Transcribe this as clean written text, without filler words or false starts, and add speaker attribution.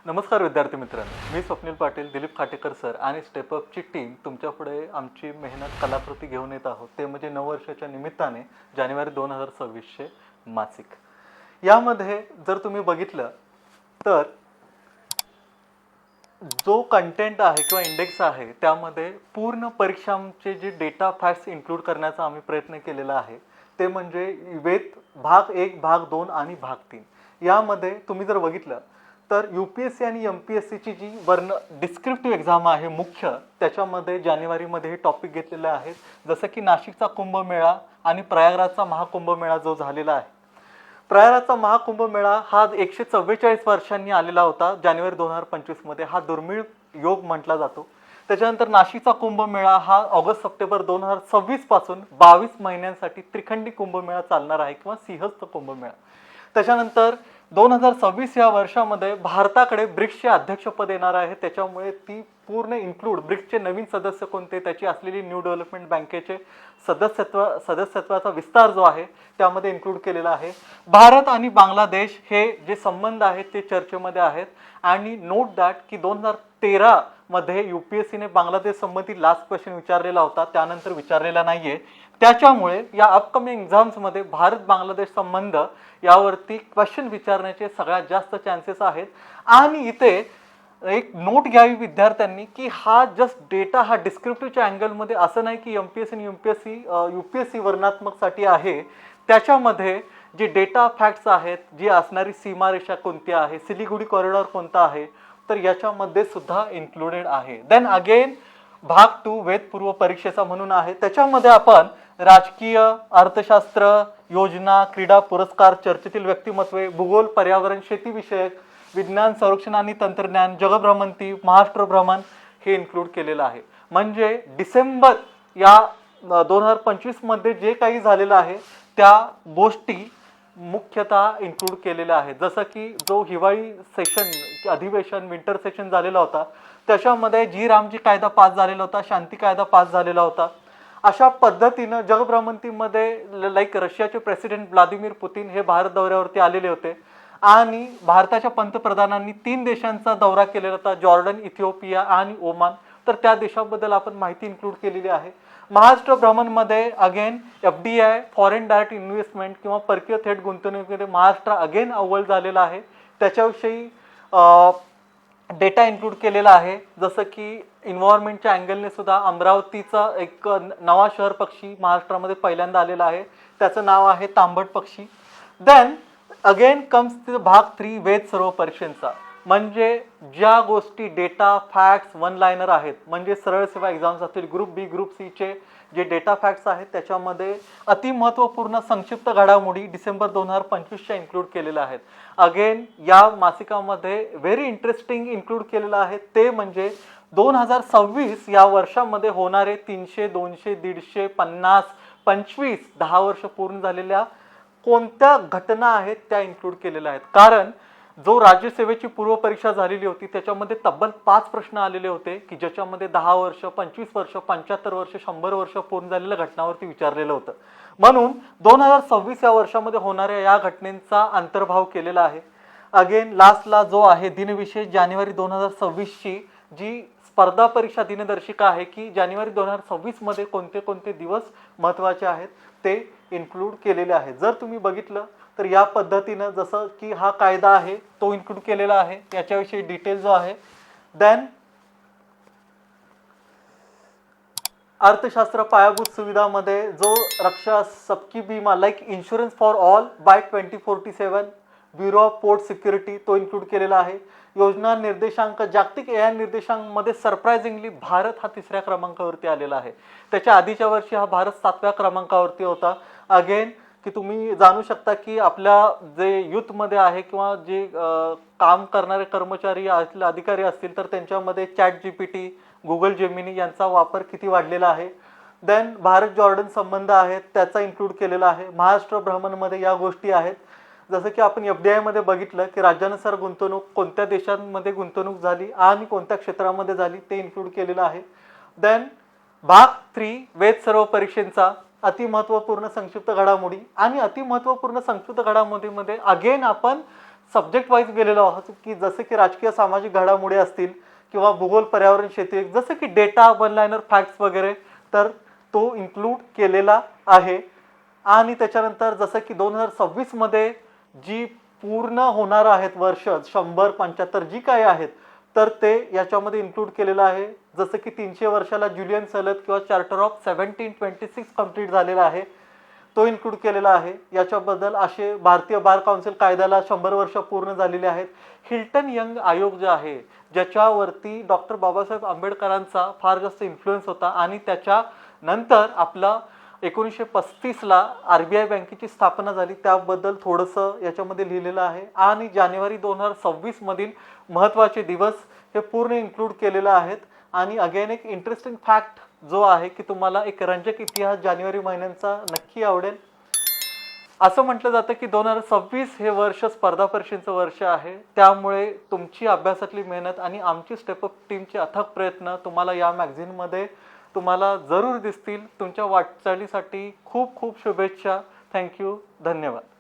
Speaker 1: नमस्कार विद्यार्थी मित्रांनो, मी स्वप्नील पाटील, दिलीप खाटेकर सर आणि स्टेपअपची टीम तुमच्यापुढे आमची मेहनत कलाकृती घेऊन येत आहोत. ते म्हणजे नववर्षाच्या निमित्ताने जानेवारी 2026 मासिक. यामध्ये जर तुम्ही बघितलं तर जो कंटेंट आहे किंवा इंडेक्स आहे त्यामध्ये पूर्ण परीक्षांचे जे डेटा फॅक्ट्स इन्क्लूड करण्याचा आम्ही प्रयत्न केलेला आहे. ते म्हणजे वेद भाग 1, भाग 2 आणि भाग 3. यामध्ये तुम्ही जर बघितलं तर UPSC आणि MPSC ची जी डिस्क्रिप्टिव्ह एक्झाम आहे मुख्य, त्याच्यामध्ये जानेवारीमध्ये हे टॉपिक घेतलेले आहेत. जसं की नाशिकचा कुंभमेळा आणि प्रयागराजचा महाकुंभमेळा जो झालेला आहे. प्रयागराजचा महाकुंभमेळा हा 144 वर्षांनी आलेला होता जानेवारी 2025 मध्ये. हा दुर्मिळ योग म्हटला जातो. त्याच्यानंतर नाशिकचा कुंभमेळा हा ऑगस्ट-सप्टेंबर 2026 पासून 22 महिन्यांसाठी त्रिखंडी कुंभमेळा चालणार आहे किंवा सिंहस्थ कुंभमेळा. त्याच्यानंतर 2026 या वर्षामध्ये भारताकडे ब्रिक्सचे अध्यक्षपद येणार आहे. त्याच्यामुळे ती पूर्ण इन्क्लूड ब्रिक्सचे नवीन सदस्य कोणते, त्याची असलेली न्यू डेव्हलपमेंट बँकेचे सदस्यत्वाचा विस्तार जो आहे त्यामध्ये इन्क्लूड केलेला आहे. भारत आणि बांगलादेश हे जे संबंध आहेत ते चर्चेमध्ये आहेत. आणि नोट दॅट की 2013 मध्ये UPSCने बांगलादेश संबंधी लास्ट क्वेश्चन विचारलेला होता, त्यानंतर विचारलेला नाहीये. त्याच्यामुळे या अपकमिंग एक्झाम्समध्ये भारत बांगलादेश संबंध यावरती क्वेश्चन विचारण्याचे सगळ्यात जास्त चान्सेस आहेत. आणि इथे एक नोट घ्यावी विद्यार्थ्यांनी की हा जस्ट डेटा हा डिस्क्रिप्टिव्हच्या अँगलमध्ये असं नाही की MPSC आणि UPSC वर्णात्मकसाठी आहे. त्याच्यामध्ये जे डेटा फॅक्ट्स आहेत, जी असणारी सीमारेषा कोणती आहे, सिलिगुडी कॉरिडॉर कोणता आहे, तर याच्यामध्ये सुद्धा इन्क्लुडेड आहे. देन अगेन भाग 2 वेद पूर्व परीक्षेचा म्हणून आहे. त्याच्यामध्ये आपण राजकीय, अर्थशास्त्र, योजना, क्रीडा, पुरस्कार, चर्चेतील व्यक्तिमत्वे, भूगोल, पर्यावरण, शेतीविषयक, विज्ञान, संरक्षण आणि तंत्रज्ञान, जगभ्रमंती, महाराष्ट्र भ्रमण हे इन्क्लूड केलेलं आहे. म्हणजे डिसेंबर या 2025 मध्ये जे काही झालेलं आहे त्या गोष्टी मुख्यतः इन्क्लूड केलेल्या आहेत. जसं की जो हिवाळी सेशन अधिवेशन विंटर सेशन झालेला होता त्याच्यामध्ये जी रामजी कायदा पास झालेला होता, शांती कायदा पास झालेला होता. अशा पद्धतीनं जगभ्रमंतीमध्ये लाईक रशियाचे प्रेसिडेंट व्लादिमीर पुतिन हे भारत दौऱ्यावरती आलेले होते आणि भारताच्या पंतप्रधानांनी 3 देशांचा दौरा केलेला होता, जॉर्डन, इथिओपिया आणि ओमान. तर त्या देशाबद्दल आपण माहिती इन्क्लूड केलेली आहे. महाराष्ट्र भ्रमणमध्ये again FDI foreign direct investment किंवा परकीय थेट गुंतवणुकीमध्ये महाराष्ट्र अगेन अव्वल झालेला आहे. त्याच्याविषयी डेटा इन्क्लूड केलेला आहे. जसं की एन्व्हायरमेंटच्या अँगलने सुद्धा अमरावतीचा एक नवा शहर पक्षी महाराष्ट्रामध्ये पहिल्यांदा आलेला आहे, त्याचं नाव आहे तांबट पक्षी. देन अगेन कम्स भाग 3 वेद सर्व परीक्षांचा. म्हणजे ज्या गोष्टी डेटा फॅक्ट्स वन लाइनर आहेत, म्हणजे सरळ सेवा एक्झाम्स असतील, ग्रुप बी ग्रुप सी चे जे डेटा फॅक्ट्स आहेत त्याच्यामध्ये अतिमहत्त्वपूर्ण संक्षिप्त घडामोडी डिसेंबर 2025च्या इन्क्लूड केलेल्या आहेत. अगेन या मासिकामध्ये व्हेरी इंटरेस्टिंग इन्क्लूड केलेलं आहे ते म्हणजे 2026 या वर्षामध्ये होणारे 300, 200, 150, 50, 25 10 वर्ष पूर्ण झालेल्या कोणत्या घटना आहेत त्या इन्क्लूड केलेल्या आहेत. कारण जो राज्यसेवेची पूर्व परीक्षा झालेली होती त्याच्यामध्ये तब्बल 5 प्रश्न आलेले होते की ज्याच्यामध्ये 10 वर्ष, 25 वर्ष, 75 वर्ष, 100 वर्ष पूर्ण झालेल्या घटनांवरती विचारलेलं होतं. म्हणून 2026 या वर्षामध्ये होणाऱ्या या घटनेचा अंतर्भाव केलेला आहे. अगेन लास्टला जो आहे दिनविशेष जानेवारी 2026ची जी स्पर्धा परीक्षा दिनदर्शिका आहे की जानेवारी 2026 मध्ये कोणते कोणते दिवस महत्त्वाचे आहेत ते इन्क्लूड केलेले आहे. जर तुम्ही बघितलं तर या पद्धतीनं जसं की हा कायदा आहे तो इन्क्लूड केलेला आहे, याच्याविषयी डिटेल जो आहे. देन अर्थशास्त्र पायाभूत सुविधामध्ये जो रक्षा सबकी बीमा like insurance for all by 2047 bureau of port security to include केलेला आहे. योजना निर्देशांक जागतिक AI निर्देशांकमध्ये सरप्राइझिंगली भारत हा 3ऱ्या क्रमांकावरती आलेला आहे. त्याच्या आधीच्या वर्षी हा भारत 7व्या क्रमांकावरती होता. अगेन की तुम्ही जाणू शकता की आपल्या जे युथमध्ये आहे किंवा जे काम करणारे कर्मचारी असतील, अधिकारी असतील, तर त्यांच्यामध्ये ChatGPT, गुगल जेमिनी यांचा वापर किती वाढलेला आहे. देन भारत जॉर्डन संबंध आहेत त्याचा इन्क्लूड केलेला आहे. महाराष्ट्र भ्रमणमध्ये या गोष्टी आहेत. जसं की आपण FDI मध्ये बघितलं की राज्यानुसार गुंतवणूक कोणत्या देशांमध्ये गुंतवणूक झाली आणि कोणत्या क्षेत्रामध्ये झाली ते इन्क्लूड केलेलं आहे. देन भाग 3 वेद सर्व परीक्षांचा अतिमहत्त्वपूर्ण संक्षिप्त घडामोडी आणि अतिमहत्त्वपूर्ण संक्षिप्त घडामोडीमध्ये अगेन आपण सब्जेक्ट वाईज गेलेलो आहोत की जसं की राजकीय सामाजिक घडामोडी असतील किंवा भूगोल पर्यावरण शेती जसं की डेटा वन लाईनर फॅक्ट्स वगैरे, तर तो इन्क्लूड केलेला आहे. आणि त्याच्यानंतर जसं की 2026 मध्ये जी पूर्ण होणार आहेत वर्ष 100-75 जी काही आहेत, तर ते याच्यामध्ये इन्क्लूड केलेलं आहे. जसं की 300 वर्षाला ज्युलियन सलत किंवा चार्टर ऑफ 1726 कंप्लीट झालेला आहे, तो इन्क्लूड केलेला आहे. याच्याबद्दल असे भारतीय बार काउन्सिल कायद्याला 100 वर्ष पूर्ण झालेली आहेत. हिल्टन यंग आयोग जे आहे, ज्याच्यावरती डॉक्टर बाबासाहेब आंबेडकरांचा फार जास्त इन्फ्लुएन्स होता आणि त्याच्यानंतर आपला 1935ला RBI बँकेची स्थापना झाली, त्याबद्दल थोडंसं याच्यामध्ये लिहिलेलं आहे. आणि जानेवारी 2026 मधील महत्त्वाचे दिवस हे पूर्ण इन्क्लूड केलेलं आहेत. आणि अगेन एक इंटरेस्टिंग फॅक्ट जो आहे की तुम्हाला एक रंजक इतिहास जानेवारी महिन्यांचा नक्की आवडेल. असं म्हटलं जातं की 2026 हे वर्ष स्पर्धा परीक्षेचं वर्ष आहे, त्यामुळे तुमची अभ्यासातली मेहनत आणि आमची स्टेप अप टीमचे अथक प्रयत्न तुम्हाला या मॅगझिनमध्ये तुम्हाला जरूर दिसतील. तुमच्या वाटचालीसाठी खूप खूप शुभेच्छा. थँक्यू. धन्यवाद.